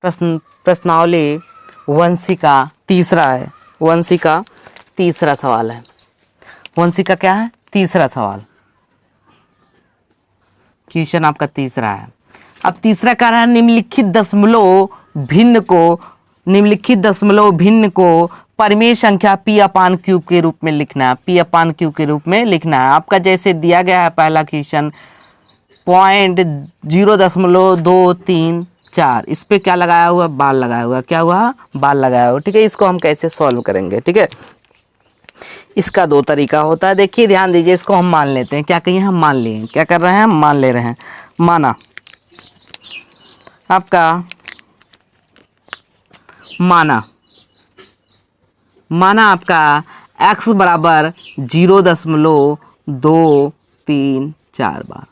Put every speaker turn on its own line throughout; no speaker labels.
प्रश्नावली वंशिका तीसरा है। वंशिका तीसरा सवाल है। वंशिका क्या है? तीसरा सवाल, क्वेश्चन आपका तीसरा है। अब तीसरा कह रहा है निम्नलिखित दशमलव भिन्न को परिमेय संख्या p अपान क्यू के रूप में लिखना है। p अपान क्यू के रूप में लिखना है। आपका जैसे दिया गया है पहला क्वेश्चन 0.0234, इस पे क्या लगाया हुआ? बाल लगाया हुआ। क्या हुआ? बाल लगाया हुआ। ठीक है, इसको हम कैसे सॉल्व करेंगे? ठीक है, इसका दो तरीका होता है। देखिए ध्यान दीजिए, इसको हम मान लेते हैं। क्या कहिए? हम मान लिए। क्या कर रहे हैं? हम मान ले रहे हैं। माना आपका माना आपका x बराबर 0.234 बार।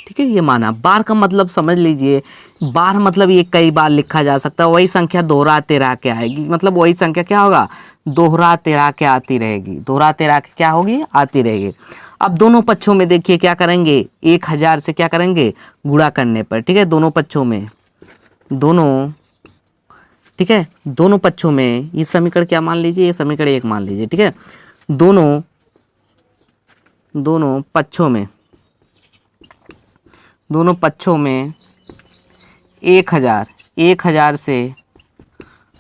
ठीक है, ये माना। बार का मतलब समझ लीजिए, बार मतलब ये कई बार लिखा जा सकता है। वही संख्या दोहराते रह के आएगी, मतलब वही संख्या क्या होगा? दोहराते रह के आती रहेगी। दोहराते रह के क्या होगी? आती रहेगी। अब दोनों पक्षों में देखिए क्या करेंगे? 1000 से क्या करेंगे? गुणा करने पर। ठीक है, दोनों पक्षों में, ठीक है, दोनों पक्षों में ये समीकरण क्या मान लीजिए? ये समीकरण 1 मान लीजिए। ठीक है, दोनों पक्षों में 1000 से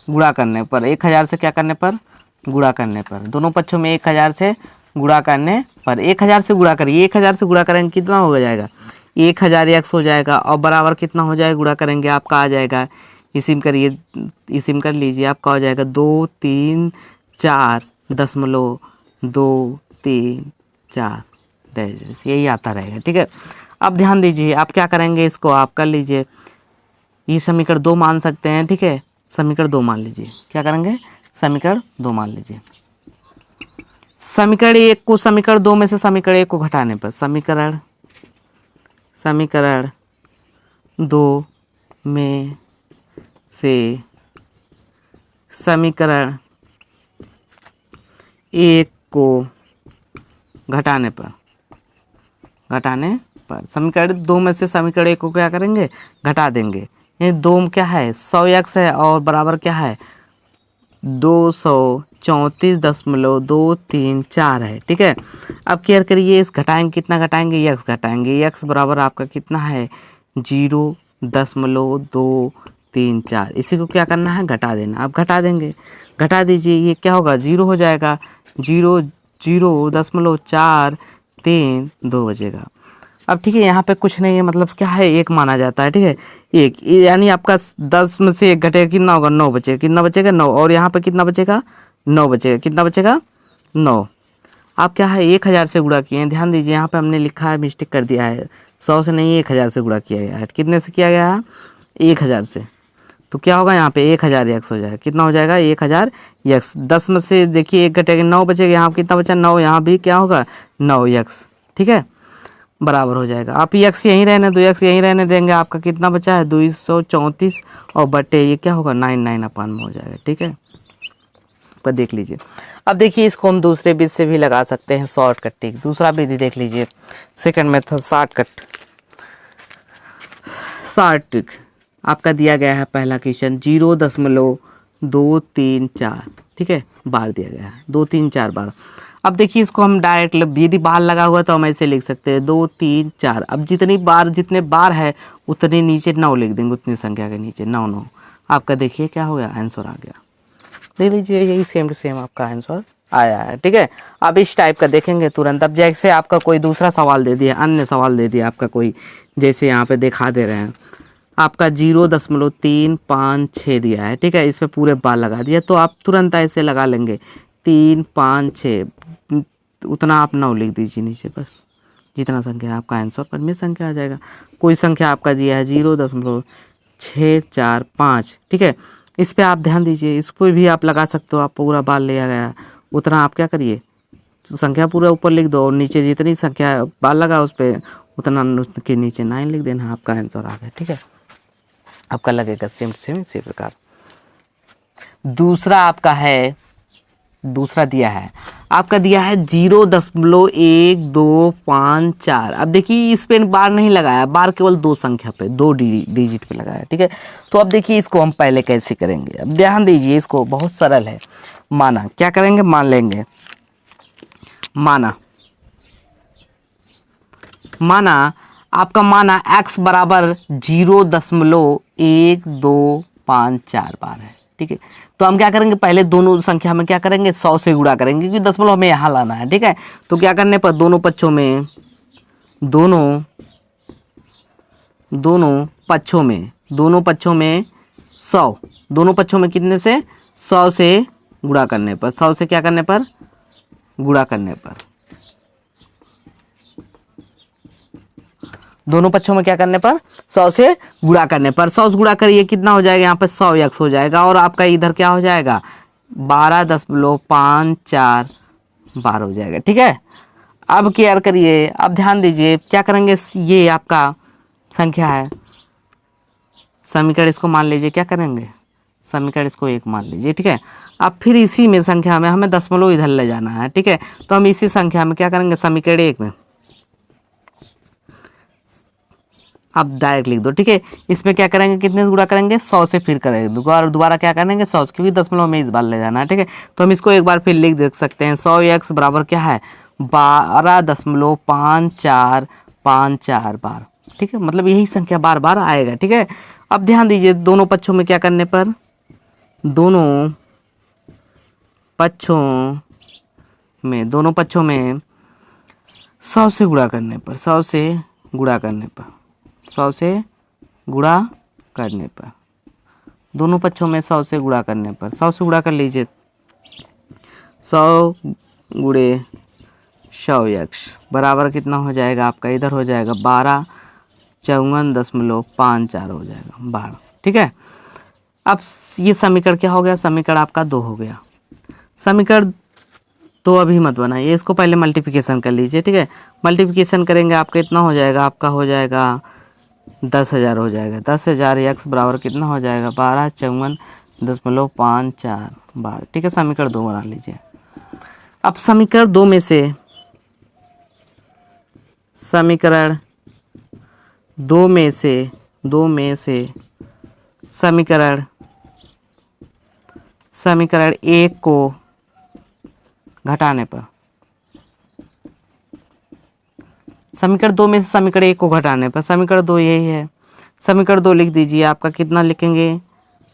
गुणा करने पर, 1000 से क्या करने पर? गुणा करने पर। दोनों पक्षों में 1000 से गुणा करने पर, 1000 से गुणा करिए। 1000 से गुणा करेंगे कितना हो जाएगा? 1000x हो जाएगा और बराबर कितना हो जाएगा? गुणा करेंगे आपका आ जाएगा, इसी में करिए, इसी में कर लीजिए, आपका हो जाएगा 234.234, यही आता रहेगा। ठीक है, अब ध्यान दीजिए, आप क्या करेंगे? इसको आप कर लीजिए, ये समीकरण 2 मान सकते हैं। ठीक है, समीकरण 2 मान लीजिए। क्या करेंगे? समीकरण 2 मान लीजिए। समीकरण 1 को, समीकरण 2 में से समीकरण 1 को घटाने पर, समीकरण 2 में से समीकरण 1 को घटाने पर, समीकरण 2 में से समीकरण 1 को क्या करेंगे? घटा देंगे। ये 2 क्या है? 100x है और बराबर क्या है? 234.234 है। ठीक है, अब केयर करिए, इस घटाएंगे, कितना घटाएंगे? x घटाएंगे। x बराबर आपका कितना है? 0.234। इसी को क्या करना है? घटा देना। अब घटा देंगे, घटा दीजिए, ये क्या होगा? 0 हो जाएगा। 0.432 बचेगा। अब ठीक है, यहाँ पे कुछ नहीं है, मतलब क्या है? 1 माना जाता है। ठीक है, 1 यानी आपका 10 में से 1 घटेगा, कितना होगा? 9 बचेगा। कितना बचेगा? 9। और यहाँ पे कितना बचेगा? 9 बचेगा। कितना बचेगा? 9। आप क्या है? 1000 से गुणा किए हैं। ध्यान दीजिए, यहाँ पे हमने लिखा है, मिस्टेक कर दिया है, 100 से नहीं 1000 से गुणा किया गया है। कितने से किया गया है? 1000 से। तो क्या होगा? यहाँ पे 1000x हो जाएगा। कितना हो जाएगा? 1000x। 10 में से देखिए 1 घटेगा, 9 बचेगा। यहाँ कितना बचा? 9। यहाँ भी क्या होगा? 9x। ठीक है, बराबर हो जाएगा। आप x यहीं रहने दो, x यहीं रहने देंगे। आपका कितना बचा है? 234 और बटे ये क्या होगा? 99 अपान में हो जाएगा। ठीक है, पर देख लीजिए। अब देखिए, इसको हम दूसरे विधि से भी लगा सकते हैं, शॉर्टकट ट्रिक। दूसरा विधि देख लीजिए, सेकंड मेथड, शॉर्टकट ट्रिक। आपका दिया गया है पहला क्वेश्चन 0.234, ठीक है, बार दिया गया है, 234 बार। अब देखिए, इसको हम डायरेक्ट, यदि बार लगा हुआ तो हम ऐसे लिख सकते हैं 234। अब जितने बार है उतने नीचे 9 लिख देंगे, उतनी संख्या के नीचे 9। आपका देखिए क्या हो गया? आंसर आ गया। देख लीजिए, यही सेम टू सेम आपका आंसर आया है। ठीक है, अब इस टाइप का देखेंगे तुरंत। अब जैसे आपका कोई दूसरा सवाल दे दिया, अन्य सवाल दे दिया आपका कोई, जैसे यहाँ पे दिखा दे रहे हैं, आपका 0.356 दिया है। ठीक है, इस पर पूरे बार लगा दिया, तो आप तुरंत ऐसे लगा लेंगे 356, उतना आप 9 लिख दीजिए नीचे, बस जितना संख्या है आपका आंसर पर में संख्या आ जाएगा। कोई संख्या आपका दिया है 0.645, ठीक है, इस पे आप ध्यान दीजिए, इस पर भी आप लगा सकते हो। आप पूरा बार लिया गया, उतना आप क्या करिए, संख्या पूरा ऊपर लिख दो और नीचे जितनी संख्या बार लगा उस पर उतना के नीचे 9 लिख देना, आपका आंसर आ गया। ठीक है, आपका लगेगा सेम टू सेम इसी प्रकार। दूसरा आपका है, दूसरा दिया है आपका दिया है 0.1254। अब देखिए इस पे बार नहीं लगाया, बार केवल दो संख्या पे, दो डिजिट पे लगाया, ठीक है। तो अब देखिए इसको हम पहले कैसे करेंगे, अब ध्यान दीजिए, इसको बहुत सरल है। माना, क्या करेंगे, मान लेंगे, माना आपका माना x बराबर 0.1254 बार है, ठीक है। तो हम क्या करेंगे, पहले दोनों संख्या में क्या करेंगे, 100 से गुणा करेंगे, क्योंकि दशमलव हमें यहाँ लाना है, ठीक है। तो क्या करने पर दोनों पक्षों में 100, दोनों पक्षों में कितने से, 100 से गुणा करने पर, 100 से क्या करने पर, गुणा करने पर, दोनों पक्षों में क्या करने पर, 100 से गुणा करने पर, 100 से गुणा करिए कितना हो जाएगा, यहाँ पे 100x हो जाएगा, और आपका इधर क्या हो जाएगा, 12.54 बार हो जाएगा, ठीक है। अब केयर करिए, अब ध्यान दीजिए क्या करेंगे, ये आपका संख्या है, समीकरण इसको मान लीजिए, क्या करेंगे, समीकरण इसको 1 मान लीजिए, ठीक है। अब फिर इसी में संख्या में हमें दशमलव इधर ले जाना है, ठीक है। तो हम इसी संख्या में क्या करेंगे, समीकरण 1 में आप डायरेक्ट लिख दो, ठीक है। इसमें क्या करेंगे, कितने से गुणा करेंगे, 100 से फिर करेंगे दोबारा क्या करेंगे, 100 से, क्योंकि दशमलव में इस बार ले जाना है, ठीक है। तो हम इसको एक बार फिर लिख देख सकते हैं, 100x बराबर क्या है, 12.5454 बार, ठीक है। मतलब यही संख्या बार बार आएगा, ठीक है। अब ध्यान दीजिए, दोनों पक्षों में क्या करने पर, दोनों पक्षों में 100 से गुणा करने पर, 100 से गुणा करने पर, 100 से गुणा करने पर, दोनों पक्षों में 100 से गुणा करने पर, 100 से गुणा कर लीजिए, 100 गुणे 100x बराबर कितना हो जाएगा, आपका इधर हो जाएगा 1254.54 हो जाएगा बार, ठीक है। अब ये समीकरण क्या हो गया, समीकरण आपका 2 हो गया। समीकरण 2 अभी मत बनाइए, इसको पहले मल्टीप्लिकेशन कर लीजिए, ठीक है। मल्टीप्लिकेशन करेंगे आपका इतना हो जाएगा, आपका हो जाएगा 10,000 हो जाएगा, 10,000 x बराबर कितना हो जाएगा, 1254.54 बार, ठीक है। समीकरण 2 बना लीजिए। अब समीकरण 2 में से समीकरण 1 को घटाने पर, समीकरण 2 में से समीकरण 1 को घटाने पर, समीकरण 2 यही है, समीकरण 2 लिख दीजिए, आपका कितना लिखेंगे,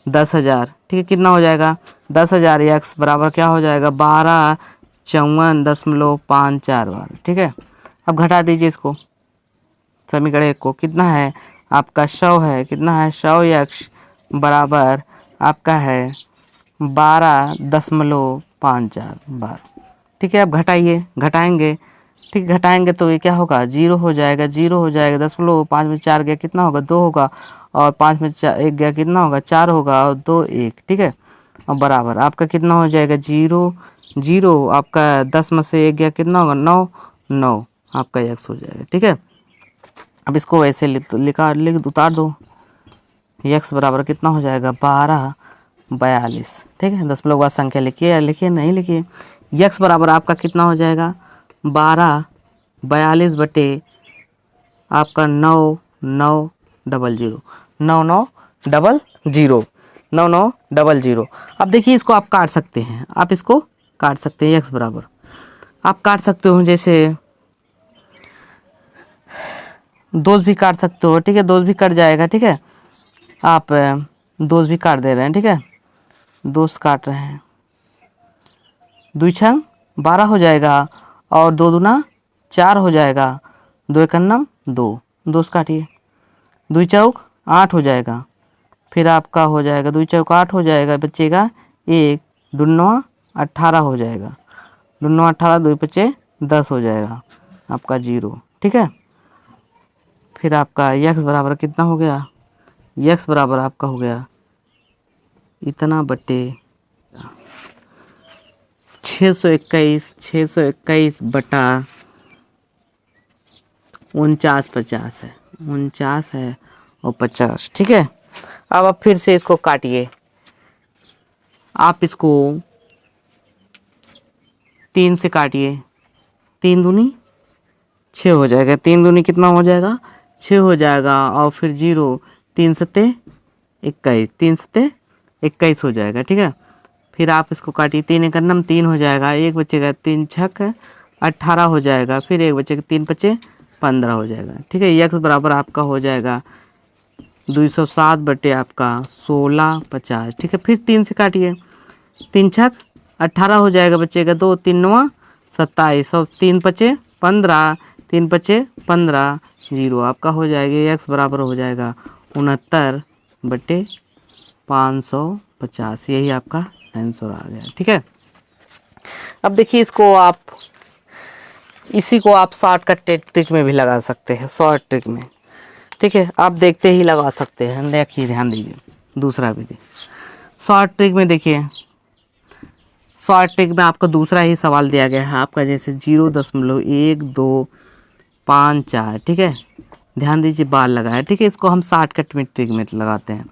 10,000, ठीक है। कितना हो जाएगा, 10,000 x बराबर क्या हो जाएगा, 1254.54 बार, ठीक है। अब घटा दीजिए इसको, समीकरण 1 को, कितना है आपका 100 है, कितना है 100x बराबर आपका है 12.54 बार, ठीक है। अब घटाएंगे, ठीक, घटाएंगे तो ये क्या होगा, 0 हो जाएगा, 0 5 में 4 गया कितना होगा, 2 होगा, और 5 में 1 गया कितना होगा, 4 होगा, और 2 1, ठीक है। और बराबर आपका कितना हो जाएगा, 0 आपका 10 में से 1 गया कितना होगा, 9 आपका x हो जाएगा, ठीक है। अब इसको ऐसे लिख उतार दो, x बराबर कितना हो जाएगा, 1242, ठीक है। दशमलव बाद संख्या लिखिए या नहीं लिखिए, x बराबर आपका कितना हो जाएगा, 1242 बटे आपका 9900। अब देखिए इसको आप काट सकते हैं, x बराबर आप काट सकते हो, जैसे दोस्त भी काट सकते हो, ठीक है, दोस्त भी कट जाएगा, ठीक है। आप दोस्त भी काट दे रहे हैं, ठीक है, दोस्त काट रहे हैं, 2 छंग 12 हो जाएगा, और 2 दूना 4 हो जाएगा, 2 एकन्नम 2, दोस्त काटिए, 2 चौक 8 हो जाएगा, फिर आपका हो जाएगा 2 चौक 8 हो जाएगा, बचेगा 1, 2 9 18 हो जाएगा, 2 9 18, 2 बचे 10 हो जाएगा आपका 0, ठीक है। फिर आपका x बराबर कितना हो गया, x बराबर आपका हो गया इतना बटे 621 बटा 49 है, 49 है और 50, ठीक है। अब आप फिर से इसको काटिए, आप इसको 3 से काटिए, 3 दूनी 6 हो जाएगा, 3 दूनी कितना हो जाएगा 6 हो जाएगा, और फिर 0, 3 सत्ते 21, 3 सत्ते 21 हो जाएगा, ठीक है। फिर आप इसको काटिए, 3 एक नम 3 हो जाएगा, एक बचेगा 3 छक 18 हो जाएगा, फिर एक बचेगा 3 पचे 15 हो जाएगा, ठीक है। यक्स बराबर आपका हो जाएगा 207 बटे आपका 1650, ठीक है। फिर 3 से काटिए, 3 छक 18 हो जाएगा, बचेगा 2, 3 9 27 और 3 पचे 15, 3 पचे 15, 0 आपका हो जाएगा। यक्स बराबर हो जाएगा 69 बटे 550, यही आपका आंसर आ गया, ठीक है। अब देखिए इसी को आप शॉर्टकट ट्रिक में भी लगा सकते हैं, शॉर्ट ट्रिक में, ठीक है। आप देखते ही लगा सकते हैं, देखिए ध्यान दीजिए, दूसरा भी देखिए शॉर्ट ट्रिक में। देखिए शॉर्ट ट्रिक में आपको दूसरा ही सवाल दिया गया है आपका, जैसे 0.1254, ठीक है। ध्यान दीजिए बार लगाया, ठीक है। इसको हम शॉर्टकट में ट्रिक में लगाते हैं।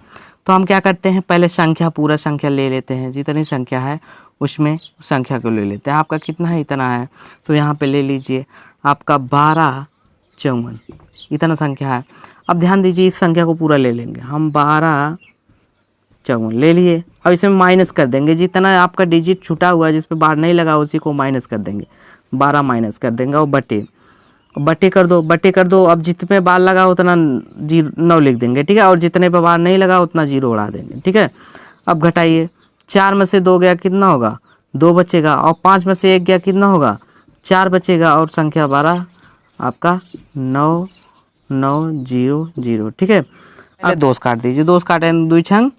तो हम क्या करते हैं, पहले संख्या पूरा संख्या ले लेते हैं, जितनी संख्या है उसमें संख्या को ले लेते हैं। आपका कितना है, इतना है, तो यहाँ पे ले लीजिए आपका 1254, इतना संख्या है। अब ध्यान दीजिए इस संख्या को पूरा ले लेंगे हम, 1254 ले लिए। अब इसमें माइनस कर देंगे, जितना आपका डिजिट छूटा हुआ है जिस पे बार नहीं लगा उसी को माइनस कर देंगे, 12 माइनस कर देंगे, और बटे कर दो। अब जितने बार लगा उतना 9 लिख देंगे, ठीक है। और जितने पे बार नहीं लगा उतना 0 उड़ा देंगे, ठीक है। अब घटाइए, 4 में से 2 गया कितना होगा, 2 बचेगा, और 5 में से 1 गया कितना होगा, 4 बचेगा, और संख्या 12 आपका 9900, ठीक है। अब दोस्त काट दीजिए, दोस्त काटे 2 छंग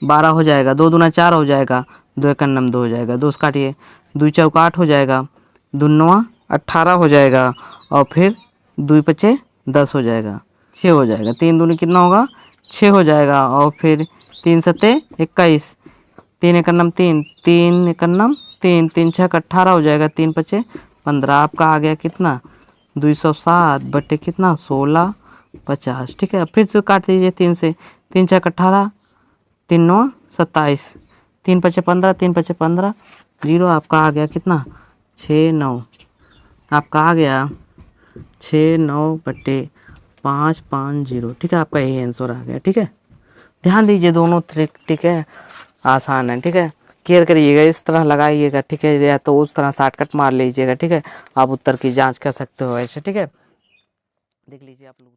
12 हो जाएगा, 2 दूना 4 हो जाएगा, 2 एक नम 2 हो जाएगा, दोस्त काटिए, 2 चौका 8 हो जाएगा, 2 9 18 हो जाएगा, और फिर 2 पचे 10 हो जाएगा, 6 हो जाएगा, 3 दूनी कितना होगा 6 हो जाएगा, और फिर 3 सत्ते 21, 3 एक नम 3, 3 एक नम 3, 3 छक 18 हो जाएगा, 3 पचे 15, आपका आ गया कितना 207 बटे कितना 1650, ठीक है। फिर से काट दीजिए 3 से, 3 छक 18, 3 9 27, 3 पचे 15, 3 पचे 15, 0 आपका आ गया कितना 69, आपका आ गया 69 बटे 550, ठीक है। आपका यही आंसर आ गया, ठीक है। ध्यान दीजिए दोनों ट्रिक, ठीक है, आसान है, ठीक है। केयर करिएगा, इस तरह लगाइएगा, ठीक है, या तो उस तरह शॉर्टकट मार लीजिएगा, ठीक है। आप उत्तर की जांच कर सकते हो ऐसे, ठीक है। देख लीजिए आप लोग।